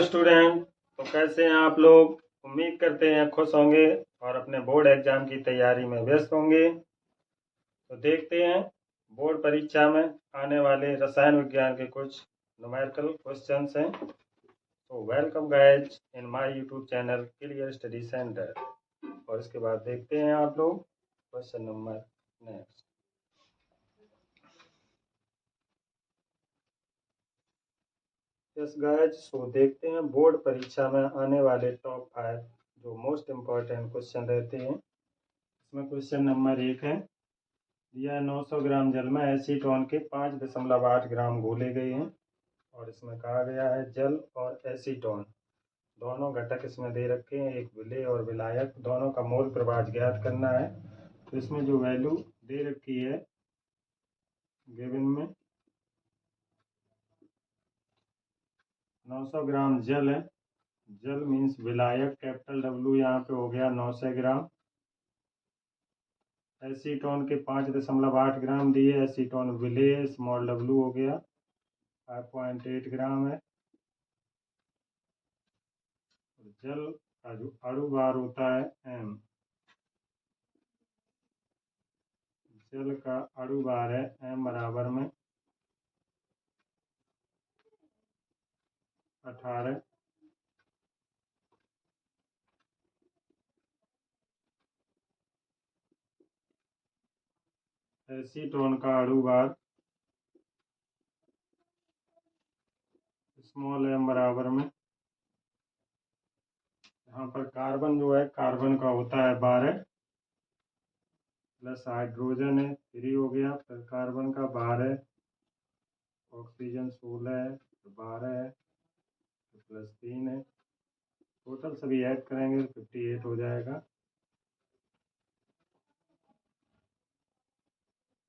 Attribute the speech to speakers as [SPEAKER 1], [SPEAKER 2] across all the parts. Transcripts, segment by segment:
[SPEAKER 1] Student. तो कैसे हैं आप लोग? उम्मीद करते हैं खुश होंगे और अपने बोर्ड एग्जाम की तैयारी में व्यस्त होंगे। तो देखते हैं बोर्ड परीक्षा में आने वाले रसायन विज्ञान के कुछ न्यूमेरिकल क्वेश्चंस हैं। तो welcome guys in my YouTube channel clear study centre. और इसके बाद देखते हैं आप लोग question number next. Yes guys, so देखते हैं बोर्ड परीक्षा में आने वाले टॉप 5 जो मोस्ट इम्पॉर्टेंट क्वेश्चन रहते हैं। इसमें क्वेश्चन नंबर 1 है, दिया 900 ग्राम जल में एसीटोन के 5.8 ग्राम घोले गए हैं। और इसमें कहा गया है जल और एसीटोन दोनों घटक इसमें दे रखे हैं, एक विलेय और विलायक, दोनों का मोल प्रवाह ज्ञात करना है। तो इसमें जो वैल्यू दे रखी है गिवन में 900 ग्राम जल है, जल मीन्स विलायक कैपिटल डब्ल्यू यहाँ पे हो गया 900 ग्राम। एसीटोन के 5.8 ग्राम दिए, एसीटोन विलेय स्मॉल डब्ल्यू हो गया 5.8 ग्राम है। जल का जो अणु भार होता है m, जल का अणु भार है m बराबर में 18। एसीटोन का अणु भार स्मॉल m बराबर में, यहाँ पर कार्बन जो है कार्बन का होता है 12 प्लस हाइड्रोजन है 3 हो गया, फिर कार्बन का 12 है, ऑक्सीजन 16 है तो 12 है तो प्लस 3 है, टोटल सभी ऐड करेंगे तो 58 हो जाएगा।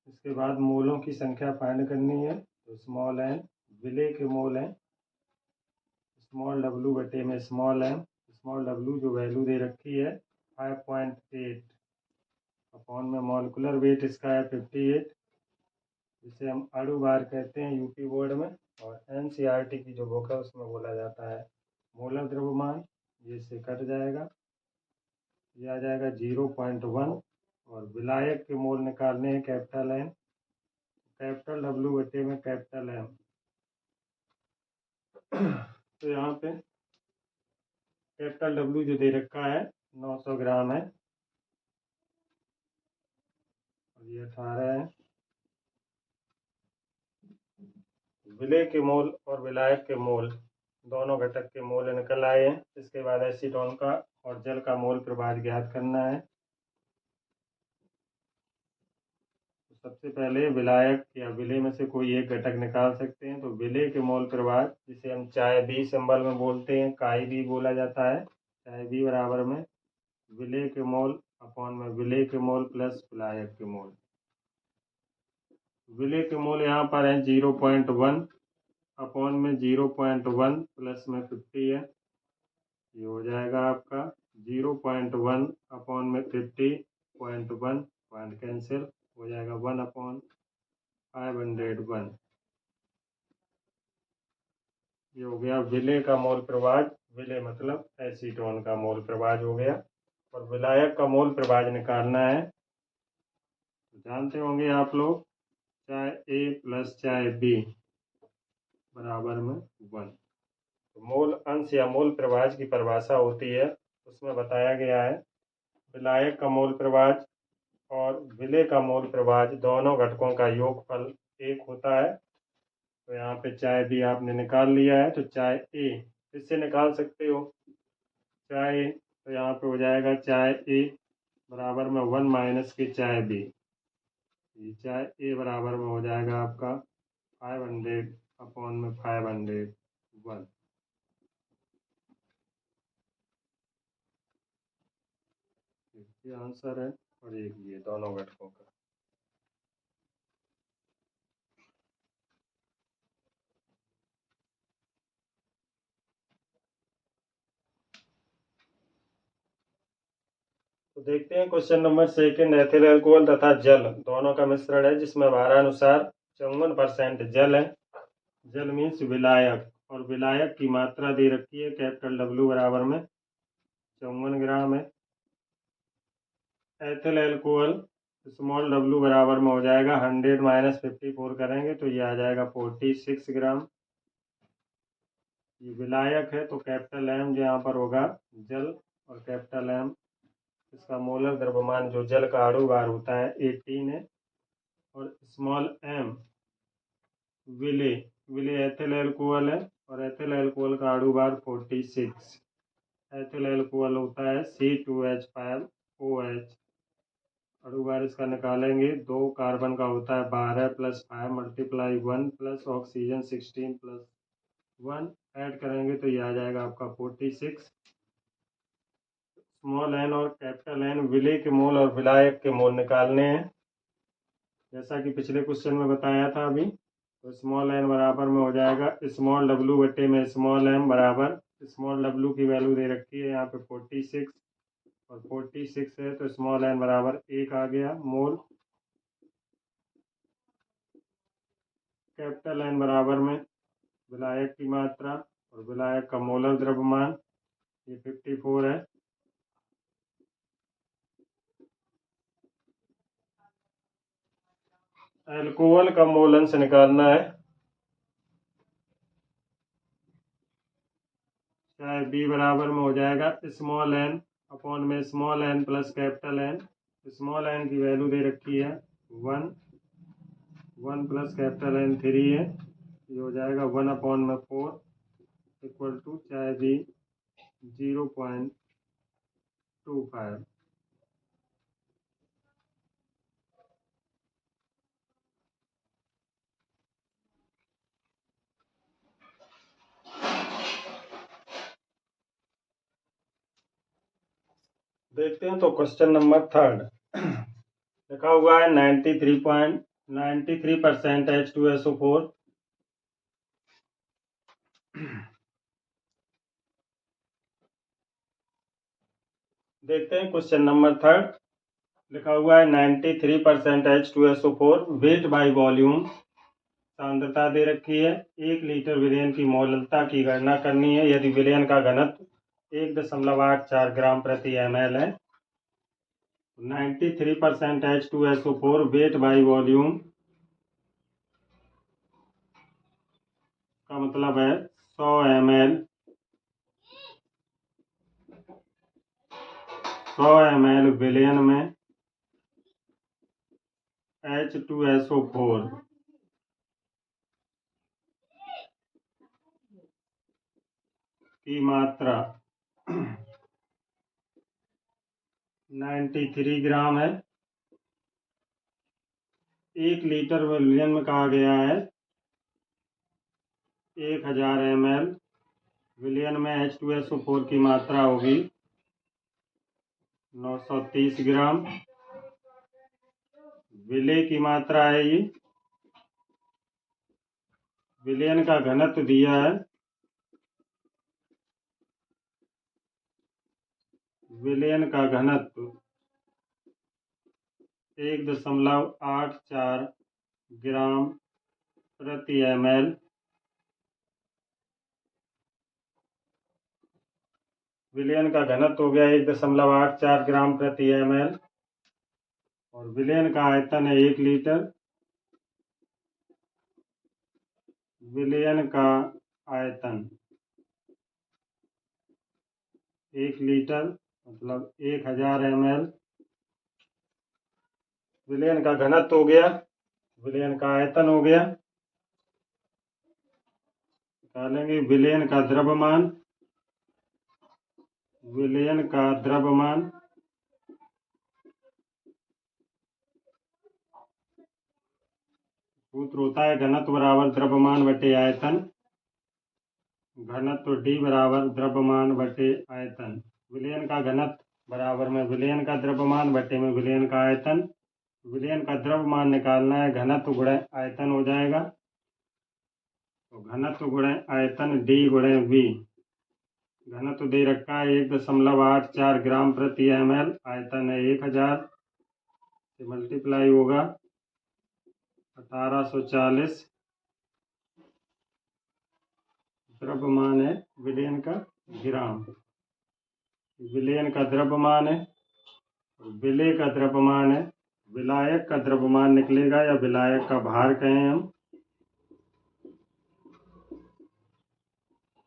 [SPEAKER 1] इसके बाद मोलों की संख्या फाइंड करनी है। तो स्मॉल एन विलेय के मोल हैं स्मॉल डब्ल्यू बटे में स्मॉल एम, स्मॉल डब्ल्यू जो वैल्यू दे रखी है 5.8 अपॉन में मॉलिक्यूलर वेट इसका है 58, जिसे हम अणु भार कहते हैं यूपी बोर्ड में, और एनसीईआरटी की जो बुक है उसमें बोला जाता है मोलर द्रव्यमान। ये से कट जाएगा, ये आ जाएगा 0.1। और विलायक के मोल निकालने हैं कैपिटल एन, कैपिटल डब्ल्यू बटे में कैपिटल एम। तो यहाँ पे कैपिटल डब्ल्यू जो दे रखा है 900 ग्राम है और ये 18 है। विलेय के मोल और विलायक के मोल दोनों घटक के मोल निकल आए हैं। इसके बाद एसीटोन का और जल का मोल प्रवाह ज्ञात करना है। तो सबसे पहले विलायक या विलेय में से कोई एक घटक निकाल सकते हैं। तो विलेय के मोल प्रवाह जिसे हम चाहे बी सिंबल में बोलते हैं, काई बी बोला जाता है, चाहे बी बराबर में विलेय के मोल अपॉन में विलेय के मोल प्लस विलायक के मोल। विलेय के मोल यहाँ पर है 0.1 अपॉन में 0.1 प्लस में 50 है, ये हो जाएगा आपका 0.1 अपॉन में 50.1 पॉइंट कैंसिल हो जाएगा 1 अपॉन 501। ये हो गया विलेय का मोल प्रवाह, विलेय मतलब एसीटोन का मोल प्रवाह हो गया। और विलायक का मोल प्रवाह निकालना है। जानते होंगे आप लोग, चाहे ए प्लस चाहे बी बराबर में 1। तो मोल अंश या मोल प्रवाह की परिभाषा होती है, उसमें बताया गया है विलायक का मोल प्रवाह और विलेय का मोल प्रवाह दोनों घटकों का योगफल 1 होता है। तो यहाँ पे चाहे बी आपने निकाल लिया है, तो चाहे ए इससे निकाल सकते हो, चाहे तो यहाँ पे हो जाएगा चाहे ए बराबर में 1 माइनस के चाहे बी, चाहे ए बराबर में हो जाएगा आपका 500 अपॉन में 501। ये आंसर है और एक ये दोनों घटकों का। तो देखते हैं क्वेश्चन नंबर 2। एथिल अल्कोहल तथा जल दोनों का मिश्रण है जिसमें भारानुसार 54% जल है, जल मीन्स विलायक, और विलायक की मात्रा दे रखी है कैपिटल W बराबर में 54 ग्राम है। एथिल एल्कोहल स्मॉल w बराबर में हो जाएगा 100 माइनस 54 करेंगे तो ये आ जाएगा 46 ग्राम। ये विलायक है तो कैपिटल M यहाँ पर होगा जल और कैपिटल M इसका मोलर द्रव्यमान जो जल का अणु भार होता है 18 है। और स्मॉल m विले एथिल एल्कोहल है और एथिल एल्कोहल का अणु भार 46। एथिल एल्कोहल होता है C2H5OH। अणु भार इसका निकालेंगे 2 कार्बन का होता है 12 + 5 × 1 प्लस ऑक्सीजन 16 + 1 ऐड करेंगे तो ये आ जाएगा आपका 46। स्मॉल n और कैपिटल N विले के मोल और विलायक के मोल निकालने हैं जैसा कि पिछले क्वेश्चन में बताया था अभी। तो स्मॉल n बराबर में हो जाएगा स्मॉल w बटे में स्मॉल m बराबर स्मॉल w की वैल्यू दे रखी है यहाँ पे 46 और 46 है तो स्मॉल n बराबर 1 आ गया मोल। कैपिटल N बराबर में विलायक की मात्रा और विलायक का मोलर द्रव्यमान ये 54 है। एल्कोहल का मोल अंश निकालना है चाहे B बराबर में हो जाएगा स्मॉल n अपॉन में small n plus capital N। Small n की वैल्यू दे रखी है 1 प्लस कैपिटल N 3 है ये हो जाएगा 1/4 इक्वल टू चाहे B 0.25। देखते हैं तो क्वेश्चन नंबर 3 लिखा हुआ है 93% H2SO4। देखते हैं क्वेश्चन नंबर 3 लिखा हुआ है 93% H2SO4 वेट बाय वॉल्यूम सांद्रता दे रखी है 1 लीटर विलयन की मोलता की गणना करनी है यदि विलयन का घनत्व 1.84 ग्राम प्रति ml है। 93% H2SO4 वेट बाय वॉल्यूम का मतलब है 100 ml विलयन में H2SO4 की मात्रा 93 ग्राम है। 1 लीटर विलयन में कहा गया है 1000 ml विलयन में H2SO4 की मात्रा होगी 930 ग्राम। विलय की मात्रा है ये विलयन का घनत्व दिया है विलयन का घनत्व 1.84 ग्राम प्रति ml। विलयन का घनत्व हो गया 1.84 ग्राम प्रति ml और विलयन का आयतन है 1 लीटर। विलयन का आयतन 1 लीटर मतलब 1000 ml। विलयन का घनत्व हो गया विलयन का आयतन हो गया। निकालेंगे विलयन का द्रव्यमान विलयन का द्रव्यमान सूत्र होता है घनत्व बराबर द्रव्यमान बटे आयतन। घनत्व D बराबर द्रव्यमान बटे आयतन। विलयन का घनत्व बराबर में विलयन का द्रव्यमान बटे में विलयन का आयतन। विलयन का द्रव्यमान निकालना है घनत्व गुणे आयतन हो जाएगा तो घनत्व गुणे आयतन D गुणे V। घनत्व दे रखा है 1.84 ग्राम प्रति ml आयतन है 1000 से मल्टीप्लाई होगा 1840 द्रव्यमान है, विलयन का ग्राम। विलयन का द्रव्यमान है, विलेय का द्रव्यमान है। विलायक का द्रव्यमान निकलेगा या विलायक का भार कहें हम।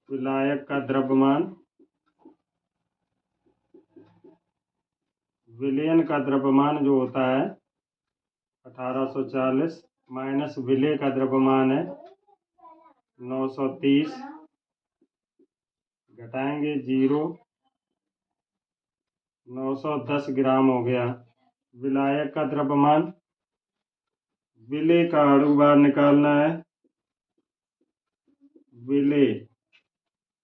[SPEAKER 1] विलायक का द्रव्यमान, विलयन का द्रव्यमान जो होता है 1840 माइनस विलेय का द्रव्यमान है 930, घटाएंगे 0, 910 ग्राम हो गया। विलायक का द्रव्यमान, विलेय का अणु भार निकालना है। विलेय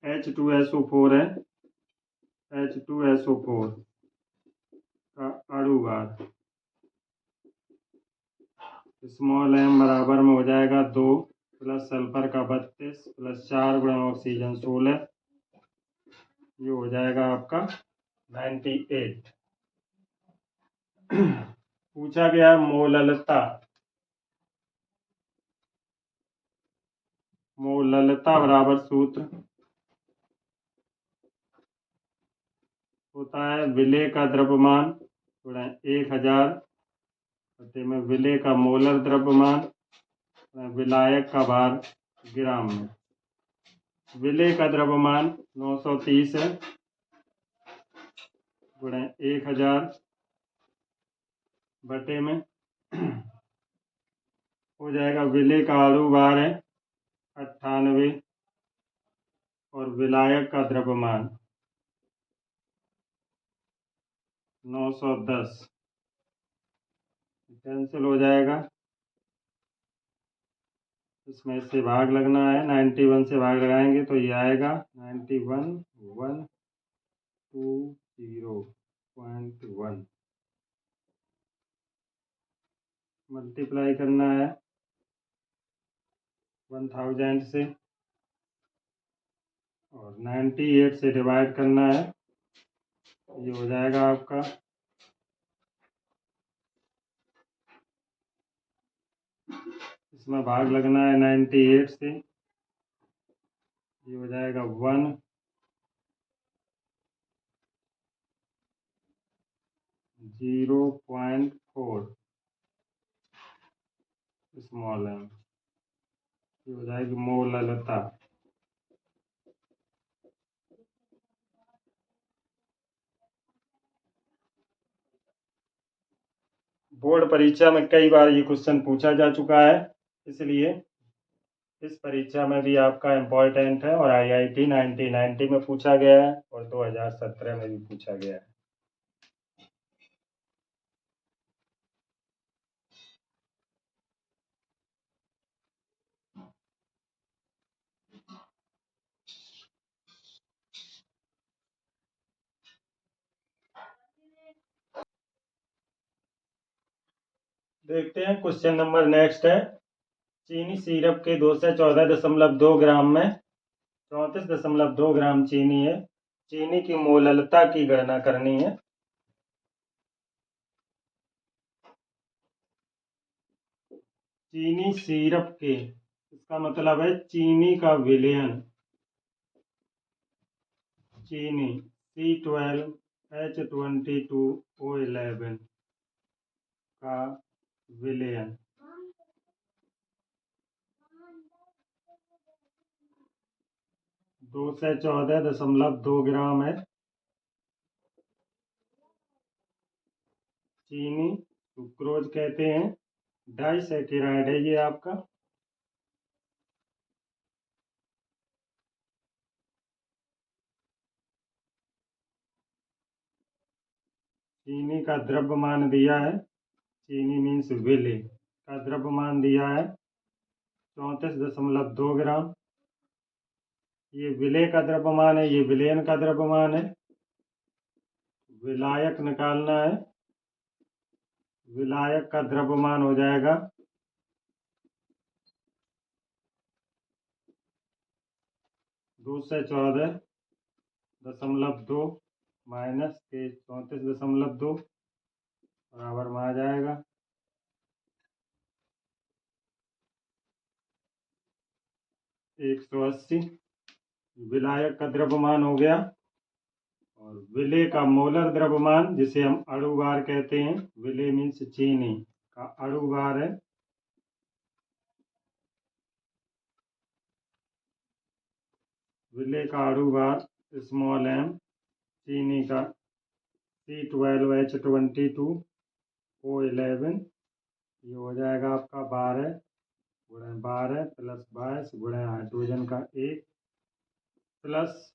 [SPEAKER 1] H2SO4 है, H2SO4 का अणु भार स्मॉल m बराबर में हो जाएगा 2 प्लस सल्फर का 32 प्लस 4 गुणा ऑक्सीजन 16, ये हो जाएगा आपका 98। पूछा गया मोललता। मोललता बराबर सूत्र होता है विलेय का द्रव्यमान गुणा 1000 में विलेय का मोलर द्रव्यमान विलायक का भार ग्राम में। विलेय का द्रव्यमान 930 है गुणा 1000 बटे में हो जाएगा। विलेय का अणु भार है 98 और विलायक का द्रव्यमान 910, कैंसिल हो जाएगा। इसमें इससे भाग लगना है, 91 से भाग लगाएंगे तो ये आएगा 91,120.1 मल्टीप्लाई करना है 1000 से और 98 से डिवाइड करना है, ये हो जाएगा आपका इसमें भाग लगना है 98 से, ये हो जाएगा 1,0.4 स्मॉल m, ये हो जाएगी मोललता। बोर्ड परीक्षा में कई बार ये क्वेश्चन पूछा जा चुका है, इसलिए इस परीक्षा में भी आपका इम्पोर्टेंट है और IIT 1990 में पूछा गया है और 2017 में भी पूछा गया है। देखते हैं क्वेश्चन नंबर नेक्स्ट है। चीनी सिरप के 214.2 ग्राम में 34.2 ग्राम चीनी है। चीनी की मोललता की गणना करनी है। चीनी सिरप के, इसका मतलब है चीनी का विलयन, चीनी C12H22O11 का विलयन 214.2 ग्राम है। चीनी सुक्रोज कहते हैं, डाइसैकेराइड है ये आपका। चीनी का द्रव्यमान दिया है, चीनी मीन्स विलेय का द्रव्यमान दिया है 34.2 ग्राम। ये विलेय का द्रव्यमान है, ये विलयन का द्रव्यमान है। विलायक निकालना है, विलायक का द्रव्यमान हो जाएगा 214.2 माइनस के 34.2 बराबर में आ जाएगा 180। विलायक का द्रव्यमान हो गया। और विलेय का मोलर द्रव्यमान जिसे हम अणुभार कहते हैं, विलेय मीन्स चीनी का अणुभार है। विलेय का अणुभार स्मॉल m, चीनी का C12H22O11, ये हो जाएगा आपका 12 गुणा 12 प्लस 22 गुणा हाइड्रोजन का 1 प्लस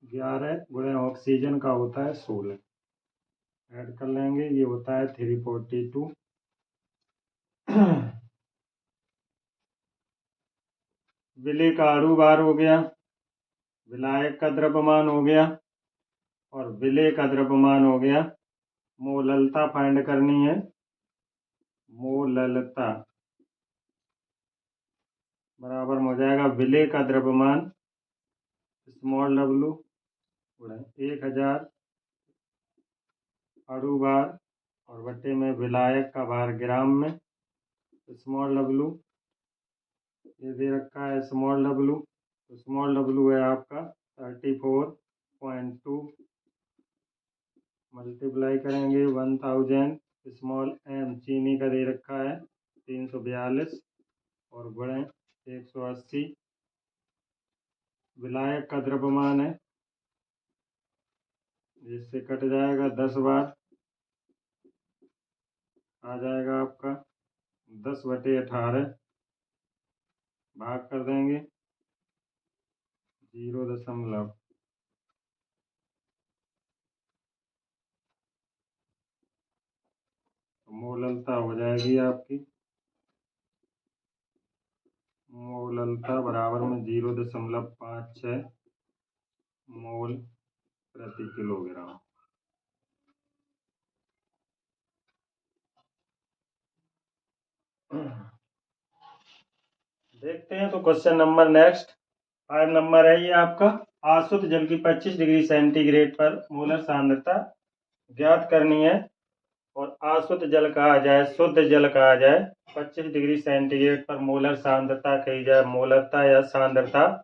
[SPEAKER 1] 11 गुणा ऑक्सीजन का होता है 16। ऐड कर लेंगे, ये होता है 342। विलेय का अणुभार हो गया, विलायक का द्रव्यमान हो गया और विलेय का द्रव्यमान हो गया। मोललता फाइंड करनी है। मोललता बराबर हो जाएगा विलेय का द्रव्यमान स्मॉल w गुणा 1000 अणुभार और बट्टे में विलायक का भार ग्राम में। स्मॉल w ये दे रखा है स्मॉल w, तो स्मॉल w है आपका 34.2, मल्टीप्लाई करेंगे 1000, स्मॉल m चीनी का दे रखा है 342 और गुणे 180। विलायक का द्रव्यमान है, जिससे कट जाएगा 10 बार, आ जाएगा आपका 10/18, भाग कर देंगे 0.0। मोललता हो जाएगी आपकी, मोललता बराबर में 0.56 मोल प्रति किलोग्राम। देखते हैं तो क्वेश्चन नंबर नेक्स्ट 5 नंबर है ये आपका। आसुत जल की 25 डिग्री सेंटीग्रेड पर मोलर सांद्रता ज्ञात करनी है। और आसुत जल कहा जाए, शुद्ध जल कहा जाए, 25 डिग्री सेंटीग्रेड पर मोलर सांद्रता कही जाए, मोलरता या सांद्रता।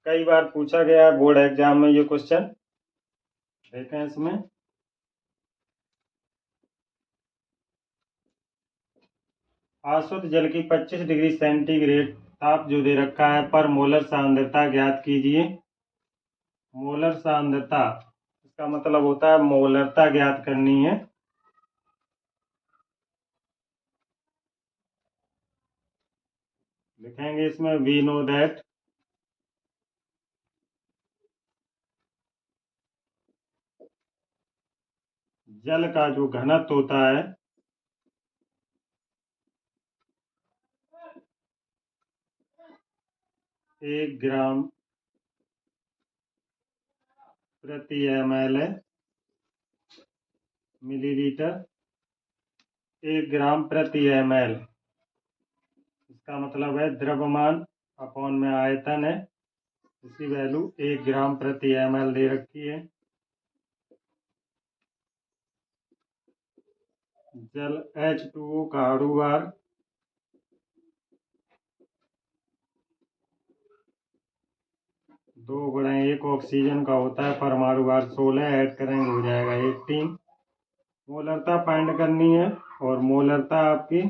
[SPEAKER 1] कई बार पूछा गया है बोर्ड एग्जाम में ये क्वेश्चन, देखें इसमें। आसुत जल की 25 डिग्री सेंटीग्रेड ताप जो दे रखा है पर मोलर सांद्रता ज्ञात कीजिए। मोलर सांद्रता इसका मतलब होता है मोलरता ज्ञात करनी है। लिखेंगे इसमें वी नो दैट जल का जो घनत्व होता है 1 ग्राम प्रति ml है, मिलीलीटर 1 ग्राम प्रति ml। इसका मतलब है द्रव्यमान अपॉन में आयतन है, इसकी वैल्यू 1 ग्राम प्रति ml दे रखी है। जल H2O का अणुभार 2 गुणा 1 ऑक्सीजन का होता है, परमाणु भार 16, ऐड करेंगे हो जाएगा 18। मोलरता फाइंड करनी है और मोलरता आपकी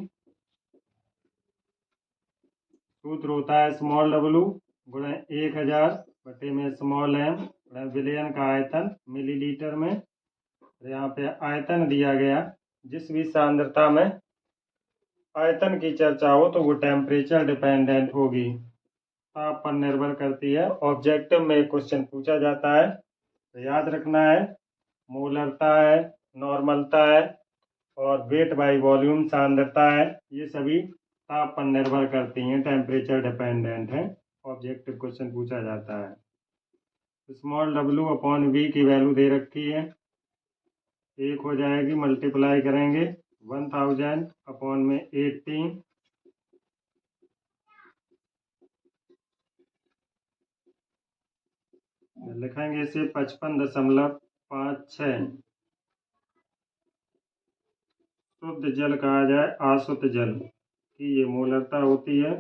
[SPEAKER 1] सूत्र होता है स्मॉल w गुणा 1000 बटे में स्मॉल m गुणा विलयन का आयतन मिलीलीटर में। यहाँ पे आयतन दिया गया, जिस भी सांद्रता में आयतन की चर्चा हो तो वो टेम्परेचर डिपेंडेंट होगी, ताप पर निर्भर करती है। ऑब्जेक्टिव में क्वेश्चन पूछा जाता है तो याद रखना है मोलरता है, नॉर्मलता है और वेट बाई वॉल्यूम सांद्रता है, ये सभी ताप पर निर्भर करती हैं, टेम्परेचर डिपेंडेंट है। ऑब्जेक्टिव क्वेश्चन पूछा जाता है। स्मॉल w अपॉन v की वैल्यू दे रखी है, 1 हो जाएगी, मल्टीप्लाई करेंगे 1000 अपॉन में 18, लिखेंगे इसे 55.56। शुद्ध जल कहा जाए आसुत जल की ये मोलरता होती है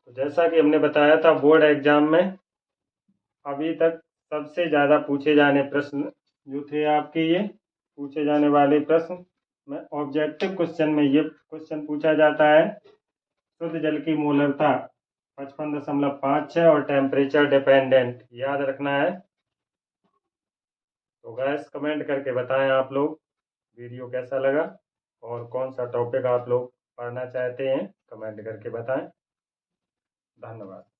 [SPEAKER 1] तो जैसा कि हमने बताया था, बोर्ड एग्जाम में अभी तक सबसे ज़्यादा पूछे जाने प्रश्न जो थे आपके, ये पूछे जाने वाले प्रश्न में ऑब्जेक्टिव क्वेश्चन में ये क्वेश्चन पूछा जाता है, शुद्ध जल की मोलरता 55.56 और टेम्परेचर डिपेंडेंट, याद रखना है। तो गैस कमेंट करके बताएं आप लोग वीडियो कैसा लगा और कौन सा टॉपिक आप लोग पढ़ना चाहते हैं, कमेंट करके बताएं। धन्यवाद।